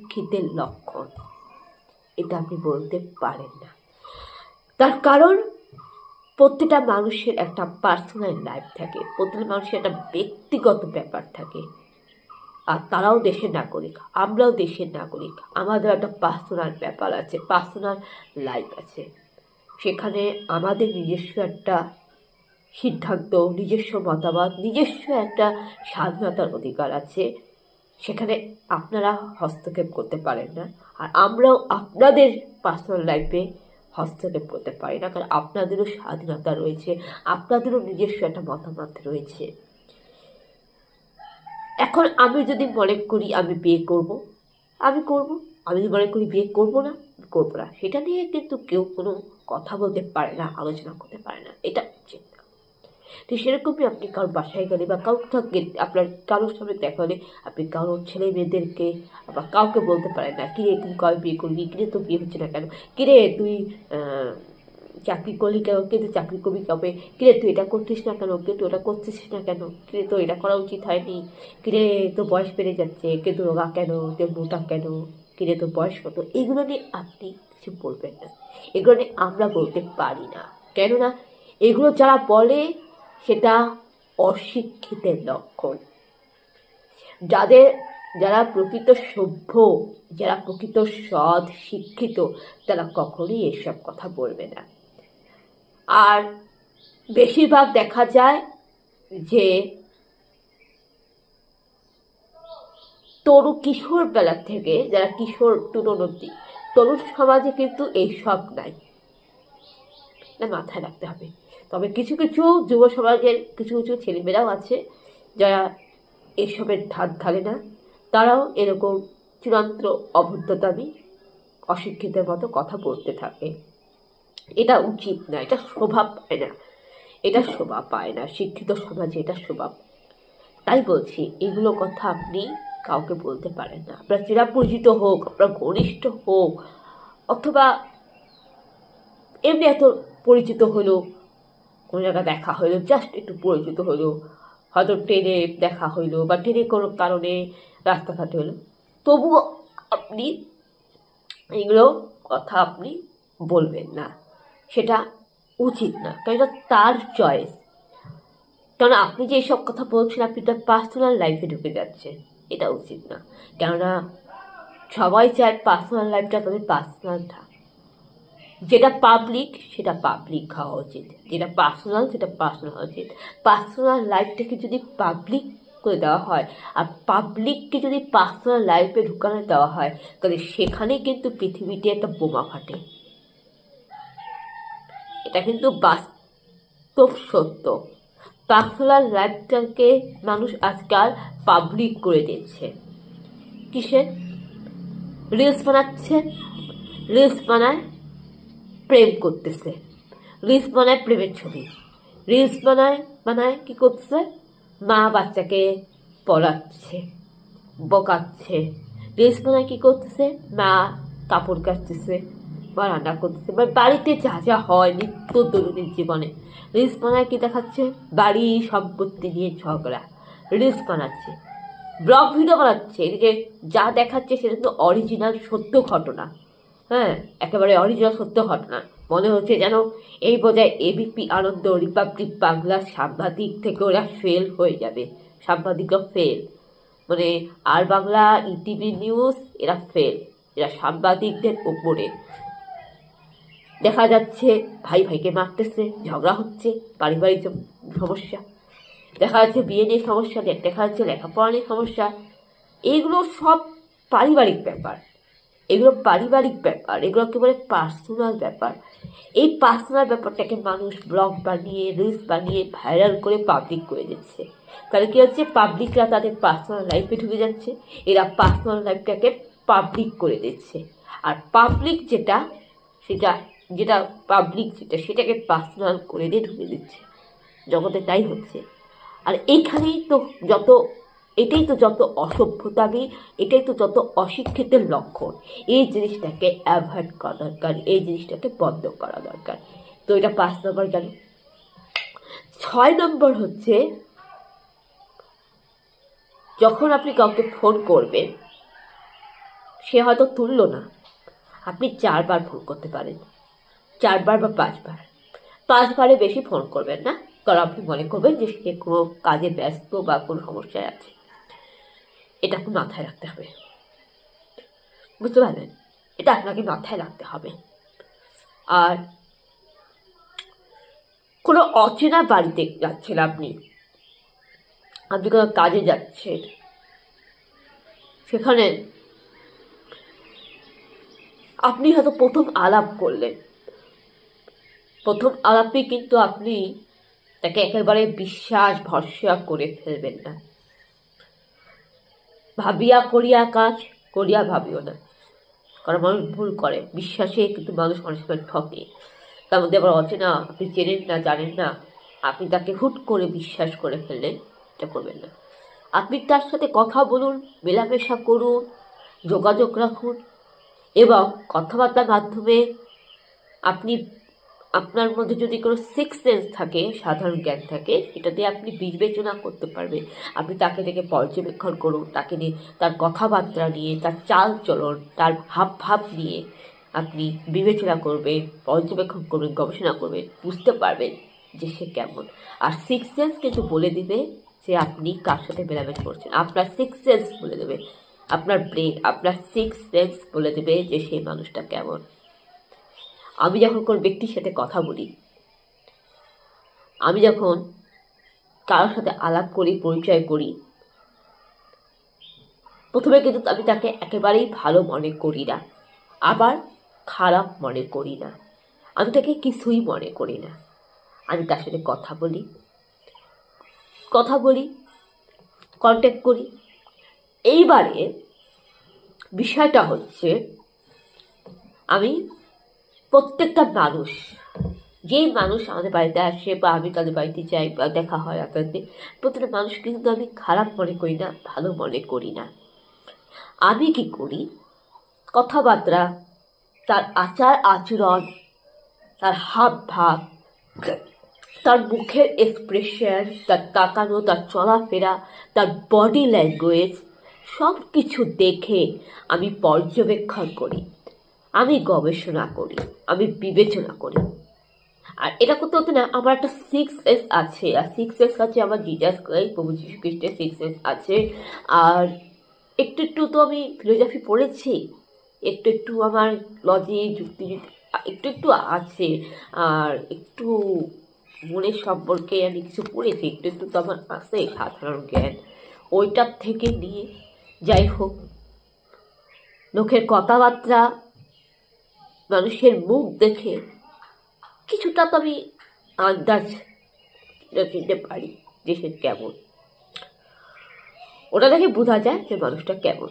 অশিক্ষিতের লক্ষণ, এটা আপনি বলতে পারেন না। তার কারণ প্রত্যেকটা মানুষের একটা পার্সোনাল লাইফ থাকে, প্রত্যেকটা মানুষের একটা ব্যক্তিগত ব্যাপার থাকে। আর তারাও দেশের নাগরিক, আমরাও দেশের নাগরিক, আমাদের একটা পার্সোনাল ব্যাপার আছে, পার্সোনাল লাইফ আছে। সেখানে আমাদের নিজস্ব একটা সিদ্ধান্ত, নিজস্ব মতামত, নিজস্ব একটা স্বাধীনতার অধিকার আছে। সেখানে আপনারা হস্তক্ষেপ করতে পারেন না, আর আমরাও আপনাদের পার্সোনাল লাইফে হস্তক্ষেপ করতে পারি না, কারণ আপনাদেরও স্বাধীনতা রয়েছে, আপনাদেরও নিজস্ব একটা মতামত রয়েছে। এখন আমি যদি মনে করি আমি বিয়ে করব, আমি করব। আমি যদি মনে করি বিয়ে করব না, করবো না। সেটা নিয়ে কিন্তু কেউ কোনো কথা বলতে পারে না, আলোচনা করতে পারে না, এটা উচিত না। তো সেরকমই আপনি কারোর বাসায় গেলে বা কারোর সঙ্গে আপনার কারোর সামনে দেখা হলে আপনি কারোর ছেলে মেয়েদেরকে বা কাউকে বলতে পারেন না, কিরে তুই কবে বিয়ে করবি, কিরে তো বিয়ে হচ্ছে না কেন, কিরে তুই চাকরি করলি কেন, কে তুই চাকরি করবি কবে, কিরে তুই এটা করছিস না কেন, কে তুই ওটা করছিস না কেন, কিরে তো এটা করা উচিত হয়নি, কিরে তোর বয়স বেড়ে যাচ্ছে, কে তোর রোগা কেন, তোর মোটা কেন, কিরে তোর বয়স কত, এগুলো নিয়ে আপনি কিছু বলবেন না। এগুলো নিয়ে আমরা বলতে পারি না, কেননা এগুলো যারা বলে সেটা অশিক্ষিতের লক্ষণ। যারা প্রকৃত সভ্য, যারা প্রকৃত সৎ শিক্ষিত, তারা কখনোই এসব কথা বলবে না। আর বেশিরভাগ দেখা যায় যে কিশোর বেলা থেকে যারা কিশোর তরুণ সমাজে কিন্তু এইসব নাই, মাথায় রাখতে হবে। তবে কিছু কিছু যুব সমাজের কিছু কিছু ছেলেমেয়েরাও আছে যারা এসবের ধার ধারে না, তারাও এরকম চূড়ান্ত অভদ্রতামি, অশিক্ষিতের মতো কথা বলতে থাকে। এটা উচিত না, এটা শোভা পায় না, এটা শোভা পায় না শিক্ষিত সমাজে, এটা শোভা। তাই বলছি এগুলো কথা আপনি কাউকে বলতে পারেন না। আপনার চেনা পরিচিত হোক, আপনার ঘনিষ্ঠ হোক, অথবা এমনি এত পরিচিত হলো, কোনো জায়গায় দেখা হইলো, জাস্ট একটু পরিচিত হলো, হয়তো ট্রেনে দেখা হইলো বা ট্রেনে কোনো কারণে রাস্তাঘাটে হলো, তবুও আপনি এগুলো কথা আপনি বলবেন না, সেটা উচিত না, কারণ এটা তার চয়েস। কারণ আপনি যে এইসব কথা বলছেন আপনি তার পার্সোনাল লাইফে ঢুকে যাচ্ছেন, এটা উচিত না। কেননা সবাই চায় পার্সোনাল লাইফটা তাদের পার্সোনাল থাক, যেটা পাবলিক সেটা পাবলিক হওয়া উচিত, যেটা পার্সোনাল সেটা পার্সোনাল হওয়া উচিত। পার্সোনাল লাইফটাকে যদি পাবলিক করে দেওয়া হয় আর পাবলিককে যদি পার্সোনাল লাইফে ঢুকানো দেওয়া হয়, তাহলে সেখানে কিন্তু পৃথিবীতে একটা বোমা ফাটে। এটা কিন্তু বাস্তব সত্য। পার্সোনাল লাইফটাকে মানুষ আজকাল পাবলিক করে দিচ্ছে। কিসে? রিলস বানাচ্ছে, রিলস বানায় প্রেম করতেছে, রিলস বানায় প্রেমের ছবি, রিলস বানায় কি করতেছে, মা বাচ্চাকে পড়াচ্ছে, বকাচ্ছে, রিলস বানায় কি করতেছে, মা কাপড় কাচতেছে বা রান্না করতেছে, বা বাড়িতে যা যা হয় নিত্য দৈনন্দিন জীবনে। রিলস বানায় কি দেখাচ্ছে, বাড়ি সম্পত্তি নিয়ে ঝগড়া, রিলস বানাচ্ছে, ব্লগ ভিডিও বানাচ্ছে। এদিকে যা দেখাচ্ছে সেটা তো অরিজিনাল সত্য ঘটনা, হ্যাঁ, একেবারে অরিজিনাল সত্য ঘটনা। মনে হচ্ছে যেন এই বোধহয় এবিপি আনন্দ, রিপাবলিক বাংলা সাংবাদিক থেকে ওরা ফেল হয়ে যাবে, সাংবাদিকরা ফেল, মানে আর বাংলা, ইটিভি নিউজ, এরা ফেল, এরা সাংবাদিকদের উপরে। দেখা যাচ্ছে ভাই ভাইকে মারতেছে, ঝগড়া হচ্ছে, পারিবারিক সমস্যা দেখা যাচ্ছে, বিয়ে নিয়ে সমস্যা, দেখা যাচ্ছে লেখাপড়া নিয়ে সমস্যা। এইগুলো সব পারিবারিক ব্যাপার, এগুলো পারিবারিক ব্যাপার, এগুলোকে বলে পার্সোনাল ব্যাপার। এই পার্সোনাল ব্যাপারটাকে মানুষ ব্লগ বানিয়ে, রিলস বানিয়ে ভাইরাল করে পাবলিক করে দিচ্ছে। তাহলে কি হচ্ছে, পাবলিকরা তাদের পার্সোনাল লাইফে ঢুকে যাচ্ছে, এরা পার্সোনাল লাইফটাকে পাবলিক করে দিচ্ছে। আর পাবলিক যেটা পাবলিক সেটাকে পার্সোনাল করে দিয়ে ঢুকে দিচ্ছে। জগতে তাই হচ্ছে। আর এটাই তো যত অসভ্যতামি, এটাই তো যত অশিক্ষিতের লক্ষণ। এই জিনিসটাকে অ্যাভয়েড করা দরকার, এই জিনিসটাকে বন্ধ করা দরকার। তো এটা 5 নম্বর গেল। 6 নম্বর হচ্ছে, যখন আপনি কাউকে ফোন করবেন সে হয়তো তুললো না, আপনি 4 বার ফোন করতে পারেন, 4 বার বা 5 বার। 5 বারে বেশি ফোন করবেন না, কারণ আপনি মনে করবেন যে সে কোনো কাজে ব্যস্ত বা কোনো সমস্যায় আছে। এটা আপনি মাথায় রাখতে হবে, বুঝতে পারলেন? এটা আপনাকে মাথায় রাখতে হবে। আর কোনো অচেনা বাড়িতে যাচ্ছেন আপনি, আপনি কোনো কাজে যাচ্ছেন, সেখানে আপনি হয়তো প্রথম আলাপ করলেন, প্রথম আলাপে কিন্তু আপনি তাকে একেবারে বিশ্বাস ভরসা করে ফেলবেন না। ভাবিয়া করিয়া কাজ, করিয়া ভাবিও না। কারণ মানুষ ভুল করে, বিশ্বাসে কিন্তু মানুষ অনেক সময় ঠকে। তার মধ্যে আবার অচেনা, আপনি চেনেন না, জানেন না, আপনি তাকে হুট করে বিশ্বাস করে ফেললেন, এটা করবেন না। আপনি তার সাথে কথা বলুন, মেলামেশা করুন, যোগাযোগ রাখুন, এবং কথাবার্তার মাধ্যমে আপনি আপনার মধ্যে যদি কোনো সিক্স সেন্স থাকে, সাধারণ জ্ঞান থাকে, এটা দিয়ে আপনি বিবেচনা করতে পারবেন। আপনি তাকে দেখে পর্যবেক্ষণ করুন, তাকে নিয়ে, তার কথাবার্তা নিয়ে, তার চাল চলন, তার হাব ভাব নিয়ে আপনি বিবেচনা করবেন, পর্যবেক্ষণ করবেন, গবেষণা করবেন, বুঝতে পারবেন যে সে কেমন। আর সিক্স সেন্স কিন্তু বলে দিবে যে আপনি কার সাথে মেলামেশা করছেন। আপনার সিক্স সেন্স বলে দেবে, আপনার ব্রেন, আপনার সিক্স সেন্স বলে দেবে যে সেই মানুষটা কেমন। আমি যখন কোন ব্যক্তির সাথে কথা বলি, আমি যখন কারোর সাথে আলাপ করি, পরিচয় করি, প্রথমে কিন্তু আমি তাকে একেবারেই ভালো মনে করি না, আবার খারাপ মনে করি না, আমি তাকে কিছুই মনে করি না। আমি তার সাথে কথা বলি, কন্ট্যাক্ট করি। এইবারে বিষয়টা হচ্ছে, আমি প্রত্যেকটা মানুষ, যেই মানুষ আমাদের বাড়িতে আসে বা আমি তাদের বাড়িতে যাই বা দেখা হয় আপনাদের, প্রত্যেকটা মানুষ কিন্তু আমি খারাপ মনে করি না, ভালো মনে করি না। আমি কি করি, কথাবার্তা, তার আচার আচরণ, তার হাব ভাব, তার মুখের এক্সপ্রেশন, তার তাকানো, তার চলাফেরা, তার বডি ল্যাঙ্গুয়েজ, সব কিছু দেখে আমি পর্যবেক্ষণ করি, আমি গবেষণা করি, আমি বিবেচনা করি। আর এটা করতে হতে না, আমার একটা সিক্স সেন্স আছে, আর সিক্স সেন্স আছে আমার জিজাস ক্রাইস্ট, প্রভু যীশু খ্রিস্টের সিক্স সেন্স আছে। আর একটু একটু তো আমি ফিলোসফি পড়েছি, একটু একটু আমার লজিক যুক্তি একটু একটু আছে, আর একটু মনের সম্পর্কে আমি কিছু পড়েছি, একটু একটু তো আমার আছে সাধারণ জ্ঞান, ওইটার থেকে নিয়ে, যাই হোক, লোকের কথাবার্তা, মানুষের মুখ দেখে কিছুটা তো আমি আন্দাজ দিতে পারি যে সে কেমন। ওটা দেখে বোঝা যায় যে মানুষটা কেমন।